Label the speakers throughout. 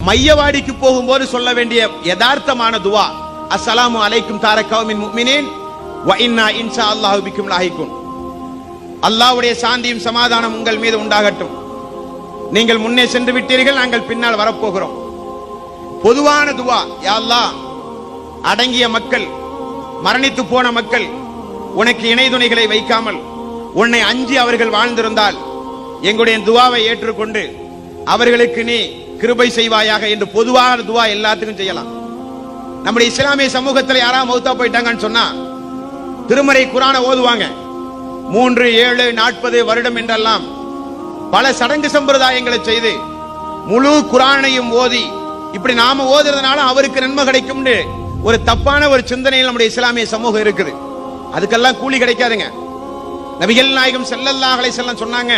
Speaker 1: மையவாடிக்கு போகும்போது சொல்ல வேண்டிய யதார்த்தமான துவா, அஸ்ஸலாமு அலைக்கும் தார கௌமின் முஃமினீன் வ இன்னா இன்ஷா அல்லாஹு பிக்கும் லாஹிகூன். அல்லாஹ்வுடைய சாந்தியும் சமாதானம் உங்கள் மீது உண்டாகட்டும். நீங்கள் முன்னே சென்று விட்டீர்கள், நாங்கள் பின்னால் வரப்போகிறோம். பொதுவான துவா, யா அல்லாஹ், அடங்கிய மக்கள், மரணித்து போன மக்கள் உனக்கு இணை துணைகளை வைக்காமல் உன்னை அஞ்சி அவர்கள் வாழ்ந்திருந்தால் எங்களுடைய துவாவை ஏற்றுக்கொண்டு அவர்களுக்கு நீ கிருபை செய்வாயாக என்று பொதுவான துவா எல்லாத்துக்கும் செய்யலாம். நம்முடைய இஸ்லாமிய சமூகத்தில் யாராவது மௌத்தா போயிட்டாங்கன்னு சொன்னா திருமறை குர்ஆனை ஓதுவாங்க. 3, 7, 40 வருடம் என்றெல்லாம் பல சடங்கு சம்பிரதாயங்களை செய்து முழு குர்ஆனையும் ஓதி இப்படி நாம ஓதுறதுனால அவருக்கு நன்மை கிடைக்கும் ஒரு தப்பான ஒரு சிந்தனையில் நம்முடைய இஸ்லாமிய சமூகம் இருக்குது. அதுக்கெல்லாம் கூலி கிடைக்காதுங்க. நபிகள் நாயகம் ஸல்லல்லாஹு அலைஹி வஸல்லம் சொன்னாங்க,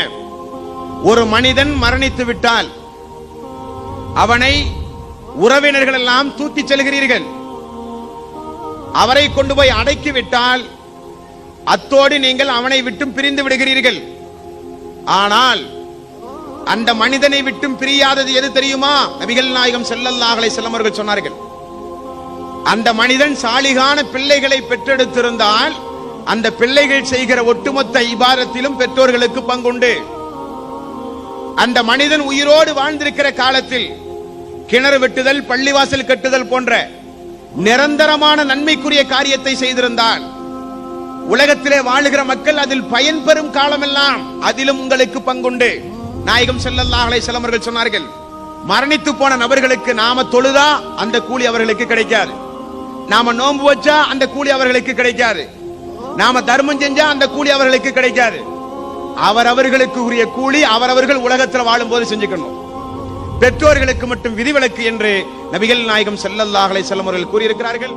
Speaker 1: ஒரு மனிதன் மரணித்து விட்டால் அவனை உறவினர்கள் எல்லாம் தூக்கி செல்கிறீர்கள், அவரை கொண்டு போய் அடக்கி விட்டால் அத்தோடு நீங்கள் அவனை விட்டும் பிரிந்து விடுகிறீர்கள். ஆனால் அந்த மனிதனை விட்டும் பிரியாதது எது தெரியுமா? நபிகள் நாயகம் ஸல்லல்லாஹு அலைஹி வஸல்லம் அவர்கள் சொன்னார்கள், அந்த மனிதன் சாலிகான பிள்ளைகளை பெற்றெடுத்திருந்தால் அந்த பிள்ளைகள் செய்கிற ஒட்டுமொத்த இபாதத்திலும் பெற்றோர்களுக்கு பங்குண்டு. அந்த மனிதன் உயிரோடு வாழ்ந்திருக்கிற காலத்தில் கிணறு வெட்டுதல், பள்ளிவாசல் கட்டுதல் போன்ற நிரந்தரமான நன்மைக்குரிய காரியத்தை செய்திருந்தால் உலகத்திலே வாழுகிற மக்கள் அதில் பயன்பெறும் காலமெல்லாம் அதிலும் உங்களுக்கு பங்குண்டு. நாயகம் ஸல்லல்லாஹு அலைஹி வஸல்லம் அவர்கள் சொன்னார்கள், மரணித்து போன நபர்களுக்கு நாம தொழுதா அந்த கூலி அவர்களுக்கு கிடைக்காது, நாம நோன்பு வச்சா அந்த கூலி அவர்களுக்கு கிடைக்காது, நாம தர்மம் செஞ்சா அந்த கூலி அவர்களுக்கு கிடைக்காது. அவரவர்களுக்கு உரிய கூலி அவரவர்கள் உலகத்தில் வாழும் போது செஞ்சுக்கணும். பெற்றோர்களுக்கு மட்டும் விதிவிலக்கு என்று நபிகள் நாயகம் ஸல்லல்லாஹு அலைஹி வஸல்லம் அவர்கள் கூறியிருக்கிறார்கள்.